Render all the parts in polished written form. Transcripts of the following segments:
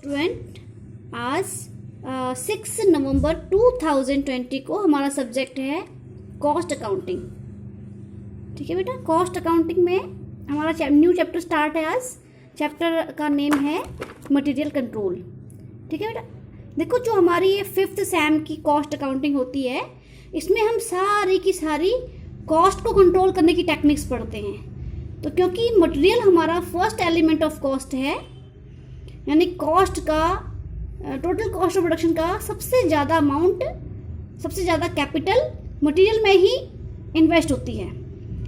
Student, आज 6 नवंबर 2020 को हमारा सब्जेक्ट है कॉस्ट अकाउंटिंग। ठीक है बेटा, कॉस्ट अकाउंटिंग में हमारा न्यू चैप्टर स्टार्ट है। आज चैप्टर का नेम है मटेरियल कंट्रोल। ठीक है बेटा, देखो जो हमारी ये 5th सैम की कॉस्ट अकाउंटिंग होती है, इसमें हम सारी की सारी कॉस्ट को कंट्रोल करने की टेक्निक्स पढ़ते हैं। तो क्योंकि मटेरियल हमारा फर्स्ट एलिमेंट ऑफ कॉस्ट है, यानी कॉस्ट का टोटल कॉस्ट ऑफ प्रोडक्शन का सबसे ज़्यादा अमाउंट, सबसे ज़्यादा कैपिटल मटेरियल में ही इन्वेस्ट होती है,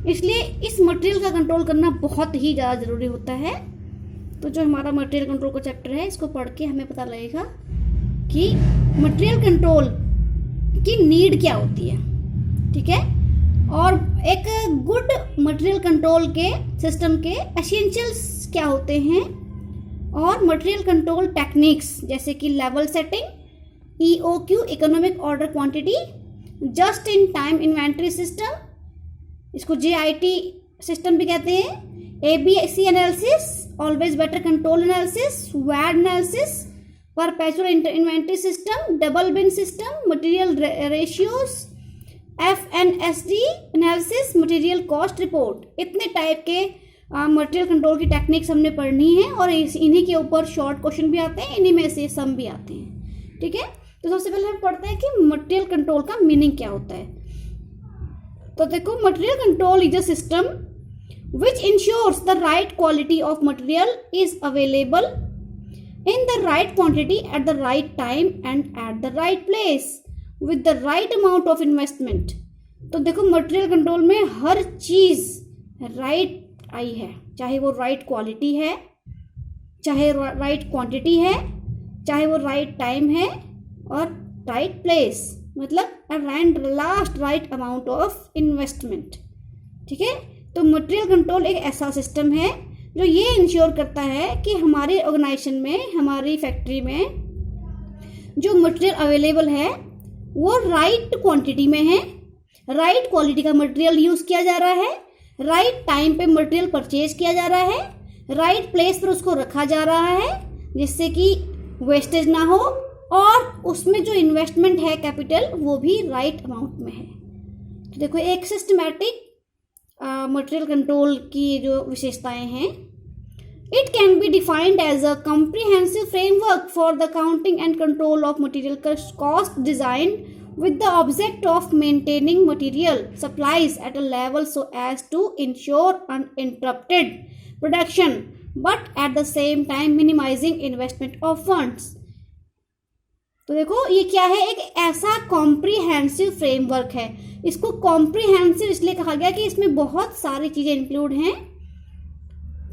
इसलिए इस मटेरियल का कंट्रोल करना बहुत ही ज़्यादा ज़रूरी होता है। तो जो हमारा मटेरियल कंट्रोल का चैप्टर है, इसको पढ़ के हमें पता लगेगा कि मटेरियल कंट्रोल की नीड क्या होती है। ठीक है, और एक गुड मटेरियल कंट्रोल के सिस्टम के एसेंशियल्स क्या होते हैं, और मटेरियल कंट्रोल टेक्निक्स जैसे कि level setting, EOQ economic order quantity, just in time inventory system, इसको JIT सिस्टम भी कहते हैं, ABC analysis, always better control analysis, VED analysis, perpetual inventory system, double bin system, material ratios, FNSD analysis, material cost report. इतने type के material control की techniques हमने पढ़नी है, और इन्हीं के ऊपर शॉर्ट क्वेश्चन भी आते हैं, इन्हीं में से सम भी आते हैं। ठीक है, तो सबसे पहले हम पढ़ते हैं कि मटेरियल कंट्रोल का मीनिंग क्या होता है। तो देखो, material control is a system which ensures the right quality of material is available in the right quantity at the right time and at the right place with the right amount of investment। तो देखो, material control में हर चीज right I है, चाहे वो right quality है, चाहे right quantity है, चाहे वो राइट टाइम है, और राइट प्लेस, मतलब and last right amount of investment. ठीक है, तो मटेरियल कंट्रोल एक ऐसा सिस्टम है जो ये इंश्योर करता है कि हमारे ऑर्गेनाइजेशन में, हमारी फैक्ट्री में जो मटेरियल अवेलेबल है वो राइट क्वांटिटी में है, राइट क्वालिटी का मटेरियल यूज़ किया जा रहा है, राइट टाइम पे मटेरियल परचेज किया जा रहा है, राइट प्लेस पर उसको रखा जा रहा है जिससे कि वेस्टेज ना हो, और उसमें जो इन्वेस्टमेंट है कैपिटल वो भी राइट अमाउंट में है। तो देखो, एक सिस्टमैटिक मटेरियल कंट्रोल की जो विशेषताएं हैं, it can be defined as a comprehensive framework for the counting and control of material cost design with the object of maintaining material supplies at a level so as to ensure uninterrupted production but at the same time minimizing investment of funds। तो देखो, ये क्या है, एक ऐसा comprehensive framework है। इसको comprehensive इसलिए कहा गया कि इसमें बहुत सारी चीज़ें इंक्लूड हैं।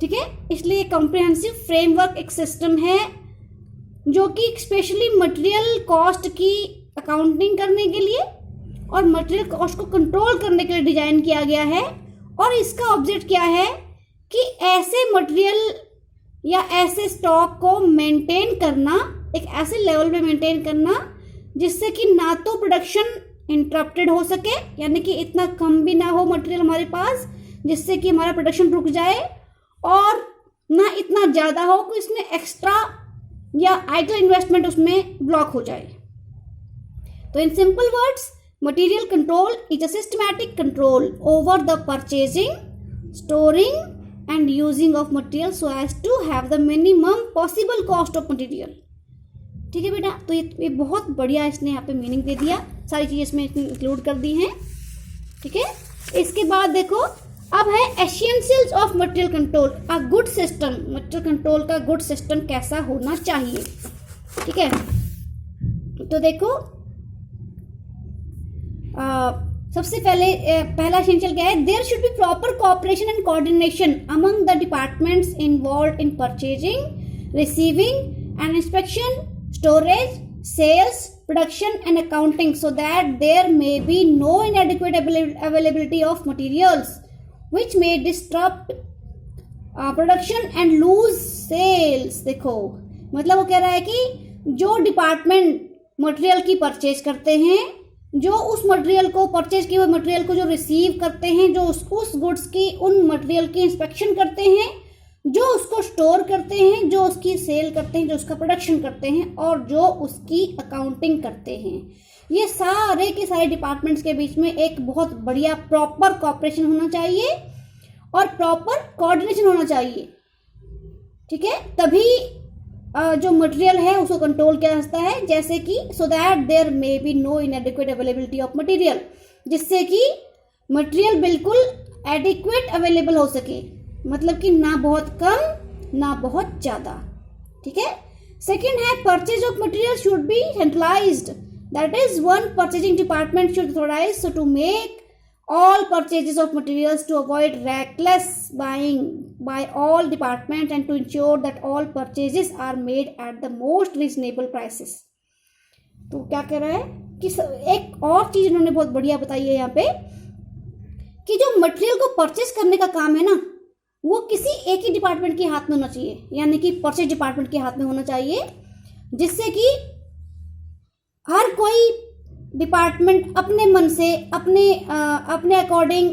ठीक है, इसलिए कॉम्प्रिहेंसिव फ्रेमवर्क एक सिस्टम है जो कि स्पेशली मटेरियल कॉस्ट की अकाउंटिंग करने के लिए और मटेरियल कॉस्ट को कंट्रोल करने के लिए डिजाइन किया गया है। और इसका ऑब्जेक्ट क्या है कि ऐसे मटेरियल या ऐसे स्टॉक को मेंटेन करना, एक ऐसे लेवल पे मेंटेन करना जिससे कि ना तो प्रोडक्शन इंटरप्टेड हो सके, यानी कि इतना कम भी ना हो मटेरियल हमारे पास जिससे कि हमारा प्रोडक्शन रुक जाए, और ना इतना ज़्यादा हो कि इसमें एक्स्ट्रा या आइडल इन्वेस्टमेंट उसमें ब्लॉक हो जाए। तो in simple words, material control is a systematic control over the purchasing, storing and using of material so as to have the minimum possible cost of material. ठीक है बेटा, तो ये बहुत बढ़िया इसने यहाँ पे मीनिंग दे दिया, सारी चीज़ें इसमें इंक्लूड कर दी हैं। ठीक है, इसके बाद देखो, अब है essentials of material control, a good system. Material control का गुड सिस्टम कैसा होना चाहिए। ठीक है, तो देखो, सबसे पहले पहला एसेंशियल क्या है, there should be proper cooperation and coordination among the departments involved in purchasing, receiving and inspection, storage, sales, production and accounting so that there may be no inadequate availability of materials which may disrupt production and lose sales। देखो, मतलब वो कह रहा है कि जो department material की purchase करते हैं, जो उस मटेरियल को परचेज किए हुए मटेरियल को जो रिसीव करते हैं, जो उस गुड्स की, उन मटेरियल की इंस्पेक्शन करते हैं, जो उसको स्टोर करते हैं, जो उसकी सेल करते हैं, जो उसका प्रोडक्शन करते हैं और जो उसकी अकाउंटिंग करते हैं। ये सारे के सारे डिपार्टमेंट्स के बीच में एक बहुत बढ़िया प्रॉपर कोऑपरेशन होना चाहिए और प्रॉपर कोऑर्डिनेशन होना चाहिए, ठीक है। तभी जो मटेरियल है उसको कंट्रोल किया जा सकता है, जैसे कि so that there may be no inadequate availability of material, जिससे कि मटेरियल बिल्कुल एडिक्वेट अवेलेबल हो सके, मतलब कि ना बहुत कम ना बहुत ज़्यादा, ठीक है। सेकेंड है purchase of material should be centralised, that is one purchasing department should authorise so to make all purchases of materials to avoid reckless buying by all departments and to ensure that all purchases are made at the most reasonable prices। तो क्या कह रहा है कि एक और चीज इन्होंने बहुत बढ़िया बताई है यहाँ पे कि जो मटेरियल को परचेस करने का काम है ना, वो किसी एक ही डिपार्टमेंट के हाथ में होना चाहिए, यानी कि परचेज डिपार्टमेंट के हाथ में होना चाहिए, जिससे कि हर कोई डिपार्टमेंट अपने मन से अपने अकॉर्डिंग,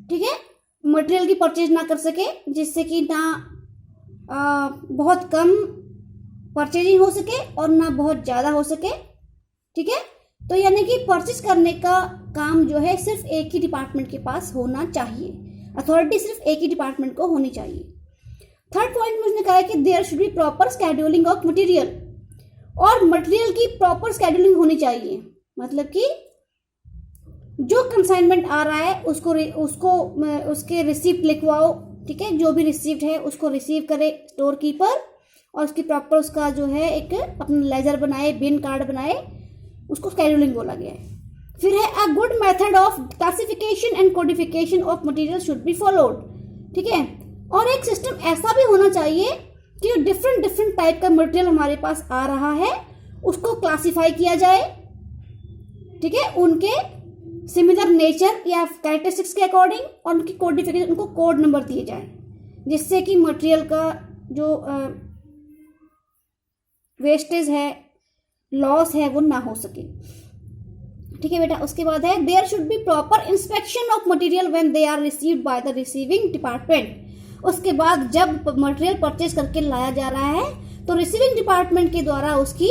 ठीक है, मटेरियल की परचेज ना कर सके, जिससे कि ना बहुत कम परचेजिंग हो सके और ना बहुत ज़्यादा हो सके, ठीक है। तो यानी कि परचेज करने का काम जो है सिर्फ एक ही डिपार्टमेंट के पास होना चाहिए, अथॉरिटी सिर्फ एक ही डिपार्टमेंट को होनी चाहिए। थर्ड पॉइंट में उसने कहा है कि there should be proper scheduling of material, और मटेरियल की प्रॉपर स्केड्यूलिंग होनी चाहिए, मतलब कि जो कंसाइनमेंट आ रहा है उसको उसके रिसिप्ट लिखवाओ, ठीक है, जो भी रिसिप्ट है उसको रिसीव करे स्टोर कीपर और उसकी प्रॉपर उसका जो है एक अपना लेजर बनाए, बिन कार्ड बनाए, उसको स्केड्यूलिंग बोला गया है। फिर है a good method of classification and codification of material should be followed, ठीक है। और एक सिस्टम ऐसा भी होना चाहिए कि डिफरेंट टाइप का मटेरियल हमारे पास आ रहा है उसको क्लासिफाई किया जाए, ठीक है, उनके सिमिलर नेचर या कैरेक्टरिस्टिक्स के अकॉर्डिंग, और उनकी कोडिफिकेशन, उनको कोड नंबर दिए जाए, जिससे कि मटेरियल का जो वेस्टेज है, लॉस है, वो ना हो सके, ठीक है बेटा। उसके बाद है there should be proper inspection of material when they are received by the receiving department. उसके बाद जब मटेरियल परचेज करके लाया जा रहा है तो रिसीविंग डिपार्टमेंट के द्वारा उसकी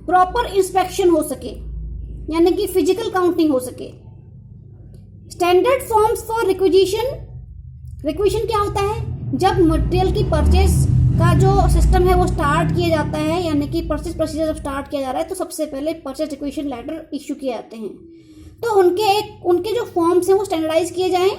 प्रॉपर इंस्पेक्शन हो सके, यानी कि फिजिकल काउंटिंग हो सके। Standard forms for requisition, requisition क्या होता है? जब मटेरियल की परचेज का जो सिस्टम है वो स्टार्ट किया जाता है, यानी कि परचेज प्रोसीजर जब स्टार्ट किया जा रहा है तो सबसे पहले परचेज रिक्विजिशन लेटर इश्यू किए जाते हैं। तो उनके जो फॉर्म्स हैं वो स्टैंडर्डाइज किए जाएं,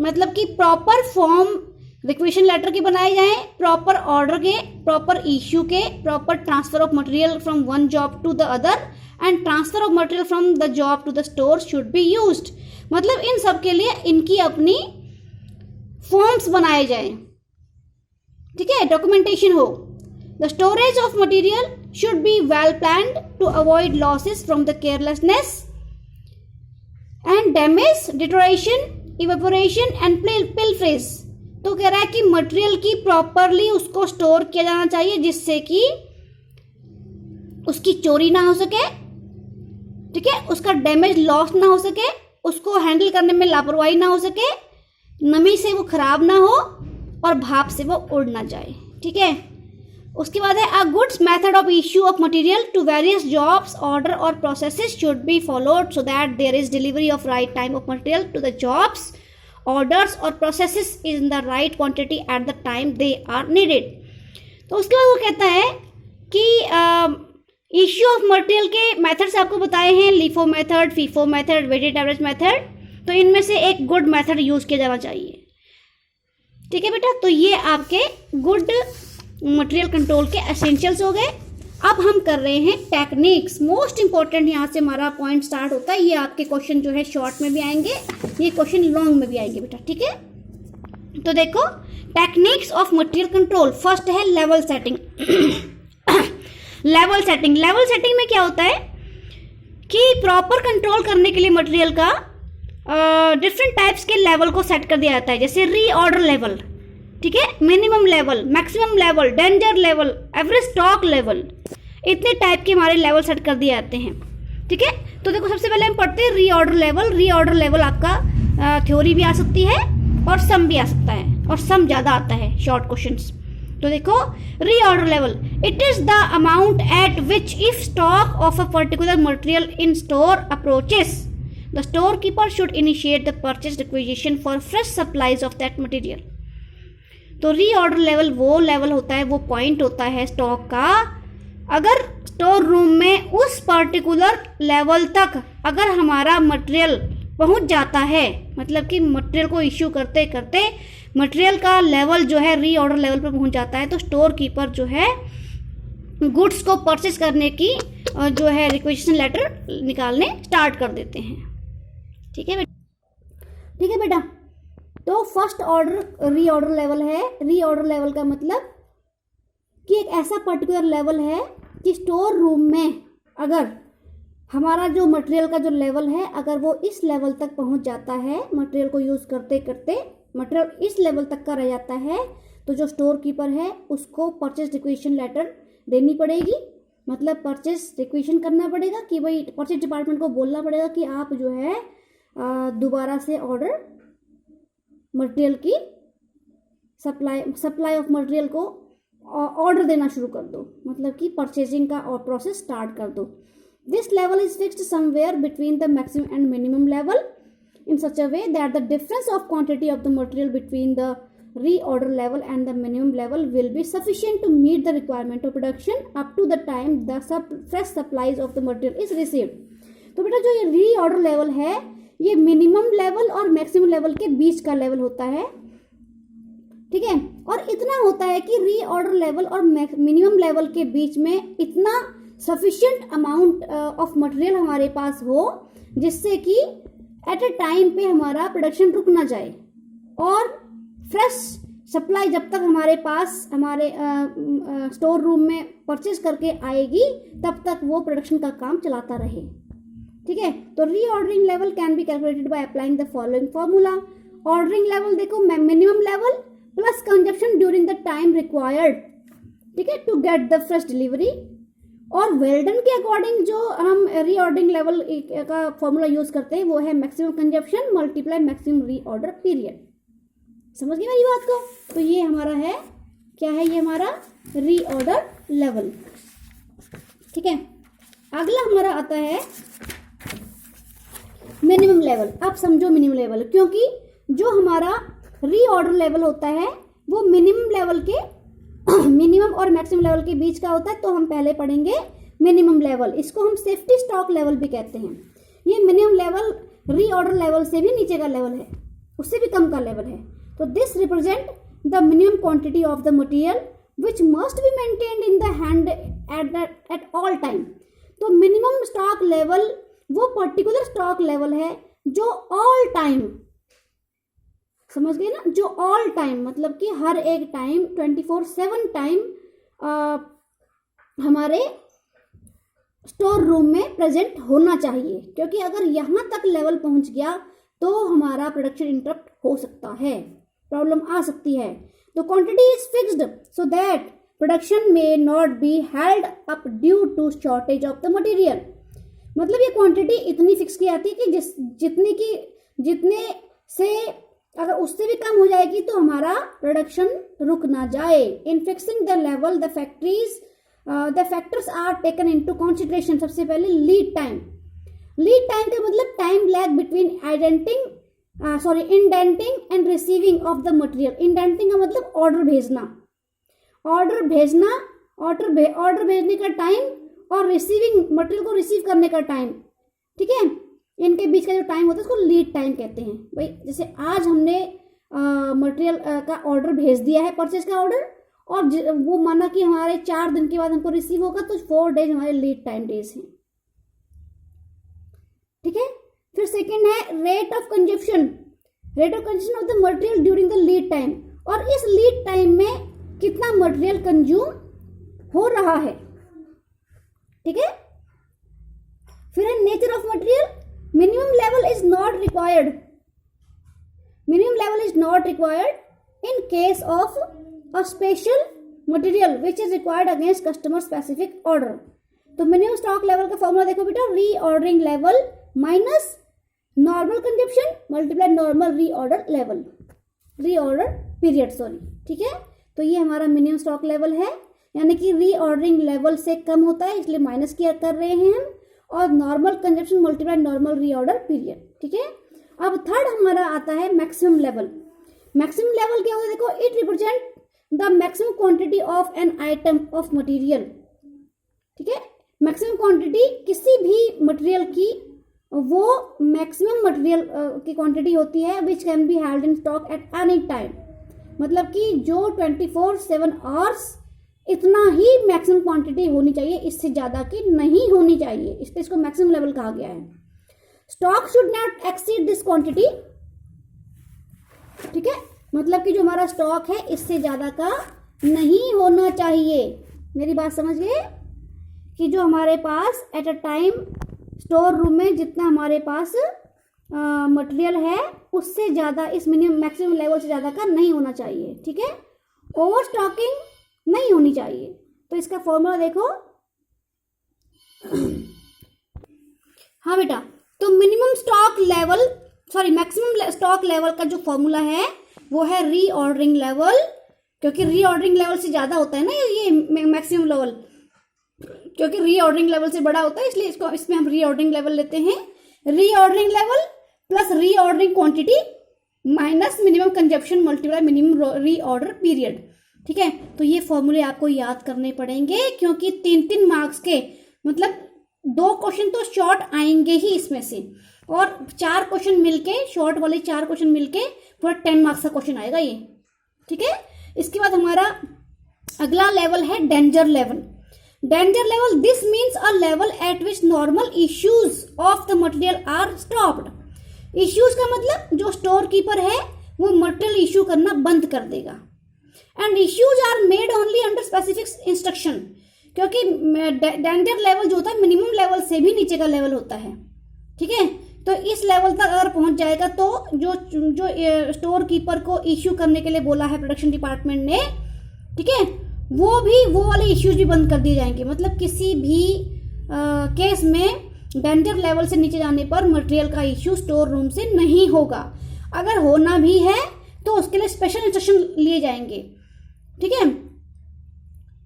मतलब कि प्रॉपर फॉर्म रिक्वेशन लेटर के बनाए जाएं, प्रॉपर ऑर्डर के, प्रॉपर इश्यू के, proper transfer of material from one job to the other and transfer of material from the job to the store should be used. मतलब इन सब के लिए इनकी अपनी फॉर्म्स बनाए जाएं, ठीक है, डॉक्यूमेंटेशन हो। The storage of material should be well planned to avoid losses from the carelessness and damage, deterioration, evaporation and pilferage. तो कह रहा है कि मटेरियल की प्रॉपरली उसको स्टोर किया जाना चाहिए, जिससे कि उसकी चोरी ना हो सके, ठीक है, उसका डैमेज लॉस ना हो सके, उसको हैंडल करने में लापरवाही ना हो सके, नमी से वो खराब ना हो और भाप से वो उड़ ना जाए, ठीक है। उसके बाद है a goods method of issue of material to various jobs, order और processes should be followed so that there is delivery of right time of material to the jobs, orders और processes in the right quantity at the time they are needed. तो उसके बाद वो कहता है कि issue of material के methods आपको बताए हैं, LIFO method, FIFO method, weighted average method. तो इनमें से एक गुड मेथड यूज किया जाना चाहिए, ठीक है बेटा। तो ये आपके गुड मटेरियल कंट्रोल के एसेंशियल्स हो गए। अब हम कर रहे हैं टेक्निक्स। मोस्ट इंपॉर्टेंट यहाँ से हमारा पॉइंट स्टार्ट होता है। ये आपके क्वेश्चन जो है शॉर्ट में भी आएंगे, ये क्वेश्चन लॉन्ग में भी आएंगे बेटा, ठीक है। तो देखो techniques of material control. First है लेवल सेटिंग। लेवल सेटिंग में क्या होता है कि प्रॉपर कंट्रोल करने के लिए मटेरियल का डिफरेंट टाइप्स के लेवल को सेट कर दिया जाता है, जैसे रीऑर्डर लेवल, ठीक है, minimum level, maximum level, danger level, average stock level, इतने टाइप के हमारे लेवल सेट कर दिए जाते हैं, ठीक है। तो देखो सबसे पहले हम पढ़ते हैं रीऑर्डर लेवल। रीऑर्डर लेवल आपका थ्योरी भी आ सकती है और सम भी आ सकता है। और सम ज़्यादा आता है शॉर्ट क्वेश्चंस। तो देखो reorder level, it is the amount at which if stock of a particular material in store approaches the store keeper should initiate the purchase requisition for fresh supplies of that material. तो reorder level वो level होता है, वो point होता है stock का, अगर store room में उस पर्टिकुलर लेवल तक अगर हमारा मटेरियल पहुंच जाता है, मतलब कि मटेरियल को इश्यू करते करते मटेरियल का लेवल जो है रीऑर्डर लेवल पर पहुंच जाता है, तो स्टोर कीपर जो है गुड्स को परचेज करने की जो है रिक्वेजिशन लेटर निकालने स्टार्ट कर देते हैं। ठीक है बेटा, ठीक है बेटा। तो फर्स्ट ऑर्डर रीऑर्डर लेवल है। रीऑर्डर लेवल का मतलब कि एक ऐसा पर्टिकुलर लेवल है कि स्टोर रूम में अगर हमारा जो मटेरियल का जो लेवल है, अगर वो इस लेवल तक पहुंच जाता है, मटेरियल को यूज़ करते करते मटेरियल इस लेवल तक का रह जाता है, तो जो स्टोर कीपर है उसको परचेज रिक्वेजिशन लेटर देनी पड़ेगी। मतलब परचेज रिक्वेजिशन करना पड़ेगा कि भाई परचेज डिपार्टमेंट को बोलना पड़ेगा कि आप जो है दोबारा से ऑर्डर मटेरियल की सप्लाई ऑफ मटेरियल को ऑर्डर देना शुरू कर दो, मतलब कि परचेजिंग का और प्रोसेस स्टार्ट कर दो। This level is fixed somewhere between the maximum and minimum level in such a way that the difference of quantity of the material between the reorder level and the minimum level will be sufficient to meet the requirement of production up to the time the fresh supplies of the material is received। तो बेटा जो ये reorder level है ये minimum level और maximum level के बीच का level होता है। ठीक है, और इतना होता है कि रीऑर्डर लेवल और मिनिमम लेवल के बीच में इतना सफिशिएंट अमाउंट ऑफ मटेरियल हमारे पास हो जिससे कि एट ए टाइम पे हमारा प्रोडक्शन रुक ना जाए और फ्रेश सप्लाई जब तक हमारे पास हमारे स्टोर रूम में परचेज करके आएगी तब तक वो प्रोडक्शन का काम चलाता रहे। ठीक है, तो reordering level can be calculated by applying the following formula. Ordering level देखो minimum level plus consumption during the time required, ठीक है, to get the fresh delivery. और वेल्डन के अकॉर्डिंग जो हम रीऑर्डरिंग लेवल का फॉर्मूला यूज करते हैं वो है maximum consumption multiply maximum reorder period. समझ गए मेरी बात को? तो ये हमारा है, क्या है, ये हमारा रीऑर्डर लेवल। ठीक है, अगला हमारा आता है मिनिमम लेवल। अब समझो मिनिमम लेवल, क्योंकि जो हमारा रीऑर्डर लेवल होता है वो मिनिमम लेवल के मिनिमम और मैक्सिमम लेवल के बीच का होता है। तो हम पहले पढ़ेंगे मिनिमम लेवल, इसको हम सेफ्टी स्टॉक लेवल भी कहते हैं। ये मिनिमम लेवल रीऑर्डर लेवल से भी नीचे का लेवल है, उससे भी कम का लेवल है। तो this represent the minimum quantity of the material which must be maintained in the hand at all time. तो मिनिमम स्टॉक लेवल वो पर्टिकुलर स्टॉक लेवल है जो ऑल टाइम, समझ गए ना, जो ऑल टाइम मतलब कि हर एक टाइम 24/7 टाइम हमारे स्टोर रूम में प्रेजेंट होना चाहिए। क्योंकि अगर यहाँ तक लेवल पहुँच गया तो हमारा प्रोडक्शन इंटरप्ट हो सकता है, प्रॉब्लम आ सकती है। तो quantity is fixed so that production may not be held up due to shortage of the material. मतलब ये क्वांटिटी इतनी फिक्स की जाती है कि जितने से अगर उससे भी कम हो जाएगी तो हमारा प्रोडक्शन रुक ना जाए। In fixing the level the factors are taken into consideration. सबसे पहले लीड टाइम। लीड टाइम का मतलब time lag between indenting and receiving of the material. Indenting का मतलब ऑर्डर भेजने का टाइम और रिसीविंग मटेरियल को रिसीव करने का टाइम। ठीक है, इनके बीच का जो टाइम होता है उसको लीड टाइम कहते हैं। भाई जैसे आज हमने मटेरियल का ऑर्डर भेज दिया है, परचेज का ऑर्डर, और वो माना कि हमारे 4 दिन के बाद हमको रिसीव होगा, तो 4 डेज हमारे लीड टाइम डेज हैं। ठीक है, फिर सेकंड है rate of consumption. Rate of consumption of the material during the lead time, और इस लीड टाइम में कितना मटेरियल कंज्यूम हो रहा है। ठीक है, फिर है nature of material. Minimum level is not required. Minimum level is not required in case of a special material which is required against customer specific order. तो मिनिमम स्टॉक लेवल का formula देखो बेटा, reordering level minus normal consumption multiply normal reorder level. Reorder period, sorry, ठीक है। तो ये हमारा minimum stock level है, यानी कि रीऑर्डरिंग लेवल से कम होता है, इसलिए माइनस किया कर रहे हैं हम, और normal consumption multiply normal reorder period, ठीक है। अब थर्ड हमारा आता है मैक्सिमम लेवल। मैक्सिमम लेवल क्या होता है, देखो, it represent the maximum quantity of an item of material, ठीक है। मैक्सिमम क्वांटिटी किसी भी मटेरियल की वो मैक्सिमम मटेरियल की क्वांटिटी होती है which can be held in stock at any time, मतलब कि जो 24/7 आवर्स इतना ही मैक्सिमम क्वांटिटी होनी चाहिए, इससे ज़्यादा की नहीं होनी चाहिए, इसलिए इसको मैक्सिमम लेवल कहा गया है। Stock should not exceed this quantity, ठीक है, मतलब कि जो हमारा स्टॉक है इससे ज़्यादा का नहीं होना चाहिए। मेरी बात समझ गए कि जो हमारे पास at a time store room में जितना हमारे पास मटेरियल है उससे ज़्यादा इस मिनिमम मैक्सिमम लेवल से ज़्यादा का नहीं होना चाहिए, ठीक है। ओवर स्टॉकिंग नहीं होनी चाहिए। तो इसका फॉर्मूला देखो, हाँ बेटा, तो minimum stock level, sorry, maximum stock level का जो फॉर्मूला है वो है रीऑर्डरिंग लेवल, क्योंकि रीऑर्डरिंग लेवल से ज़्यादा होता है ना ये मैक्सिमम लेवल, क्योंकि रीऑर्डरिंग लेवल से बड़ा होता है, इसलिए इसको इसमें हम रीऑर्डरिंग लेवल लेते हैं। Reordering level plus reordering quantity minus minimum consumption multiply minimum reorder period, ठीक है। तो ये फॉर्मूले आपको याद करने पड़ेंगे, क्योंकि 3-3 मार्क्स के, मतलब 2 क्वेश्चन तो शॉर्ट आएंगे ही इसमें से, और 4 क्वेश्चन मिलके, शॉर्ट वाले 4 क्वेश्चन मिलके पूरा 10 मार्क्स का क्वेश्चन आएगा ये, ठीक है। इसके बाद हमारा अगला लेवल है danger level. Danger level, this means a level at which normal issues of the material are stopped. Issues का मतलब जो स्टोर कीपर है वो मटेरियल इश्यू करना बंद कर देगा, and issues are made only under specific instruction, क्योंकि डेंजर लेवल जो होता है मिनिमम लेवल से भी नीचे का लेवल होता है, ठीक है। तो इस लेवल तक अगर पहुंच जाएगा तो जो स्टोर कीपर को इश्यू करने के लिए बोला है प्रोडक्शन डिपार्टमेंट ने, ठीक है, वो वाले इश्यूज भी बंद कर दिए जाएंगे। मतलब किसी भी केस में डेंजर लेवल से नीचे जाने पर मटेरियल का इश्यू स्टोर रूम से नहीं होगा। अगर होना भी है तो उसके लिए स्पेशल इंस्ट्रक्शन लिए जाएंगे, ठीक है।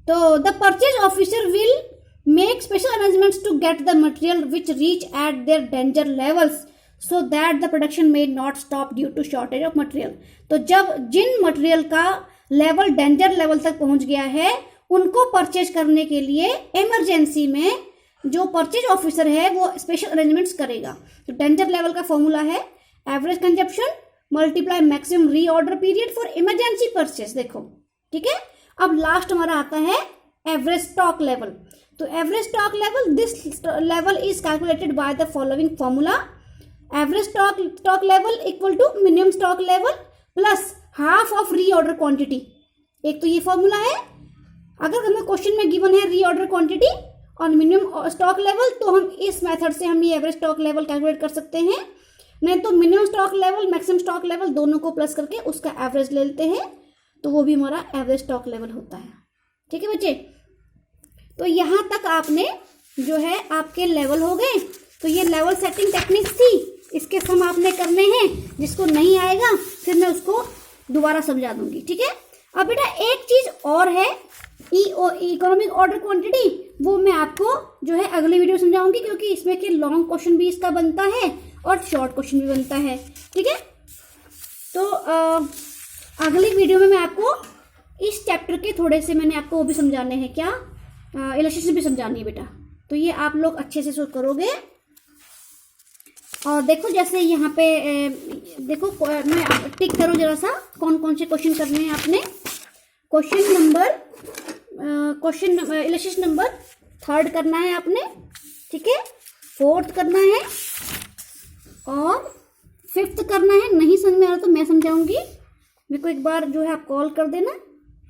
तो the purchase officer will make special arrangements to get the material which reach at their danger levels so that the production may not stop due to shortage of material। तो जब जिन material का level danger level तक पहुंच गया है उनको purchase करने के लिए इमरजेंसी में जो परचेज ऑफिसर है वो स्पेशल अरेंजमेंट्स करेगा। तो डेंजर लेवल का फॉर्मूला है average consumption multiply maximum reorder period for emergency purchase, देखो, ठीक है। अब लास्ट हमारा आता है एवरेज स्टॉक लेवल। तो average stock level, this level is calculated by the following formula. Average stock level equal to minimum stock level plus half of reorder quantity. एक तो ये फॉर्मूला है, अगर हमें क्वेश्चन में गिवन है रीऑर्डर क्वांटिटी और मिनिमम स्टॉक लेवल, तो हम इस मेथड से हम ये एवरेज स्टॉक लेवल कैलकुलेट कर सकते हैं। नहीं तो minimum stock level maximum stock level दोनों को प्लस करके उसका एवरेज ले लेते हैं, तो वो भी हमारा एवरेज स्टॉक लेवल होता है, ठीक है बच्चे। तो यहाँ तक आपने जो है आपके लेवल हो गए। तो ये लेवल सेटिंग टेक्निक्स थी, इसके सम आपने करने हैं, जिसको नहीं आएगा फिर मैं उसको दोबारा समझा दूंगी, ठीक है। अब बेटा एक चीज और है, इकोनॉमिक ऑर्डर क्वांटिटी, वो मैं आपको जो है अगली वीडियो समझाऊंगी, क्योंकि इसमें के लॉन्ग क्वेश्चन भी इसका बनता है और शॉर्ट क्वेश्चन भी बनता है, ठीक है। तो अगली वीडियो में मैं आपको इस चैप्टर के थोड़े से मैंने आपको वो भी समझाने हैं, क्या इलस्ट्रेशन भी समझानी है बेटा। तो ये आप लोग अच्छे से सोच करोगे। और देखो जैसे यहाँ पे देखो, मैं टिक करो जरा सा, कौन कौन से क्वेश्चन करने हैं आपने। क्वेश्चन इलस्ट्रेशन नंबर 3 करना है आपने, ठीक है, 4 करना है और 5 करना है। नहीं समझ में आ रहा तो मैं समझाऊंगी, मेरे को एक बार जो है आप कॉल कर देना,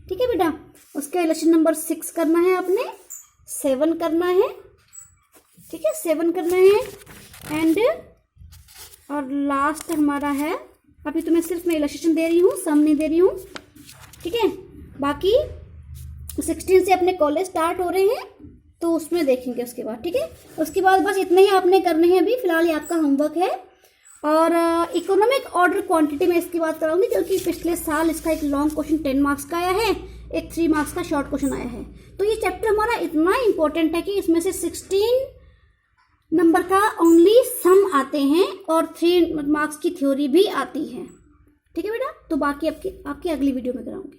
ठीक है बेटा। उसका इलस्ट्रेशन नंबर 6 करना है आपने, 7 करना है, ठीक है, 7 करना है एंड और लास्ट हमारा है, अभी तो मैं सिर्फ मैं इलस्ट्रेशन दे रही हूँ, सम नहीं दे रही हूँ, ठीक है। बाकी 16 से अपने कॉलेज स्टार्ट हो रहे हैं तो उसमें देखेंगे उसके बाद, ठीक है। उसके बाद बस इतने ही आपने करने हैं अभी फिलहाल, ये आपका होमवर्क है। और इकोनॉमिक ऑर्डर क्वांटिटी में इसकी बात कराऊंगी, क्योंकि पिछले साल इसका एक लॉन्ग क्वेश्चन 10 मार्क्स का आया है, एक 3 मार्क्स का शॉर्ट क्वेश्चन आया है। तो ये चैप्टर हमारा इतना इंपॉर्टेंट है कि इसमें से 16 नंबर का ओनली सम आते हैं और 3 मार्क्स की थ्योरी भी आती है। ठीक है बेटा, तो बाकी आपकी अगली वीडियो में कराऊंगी।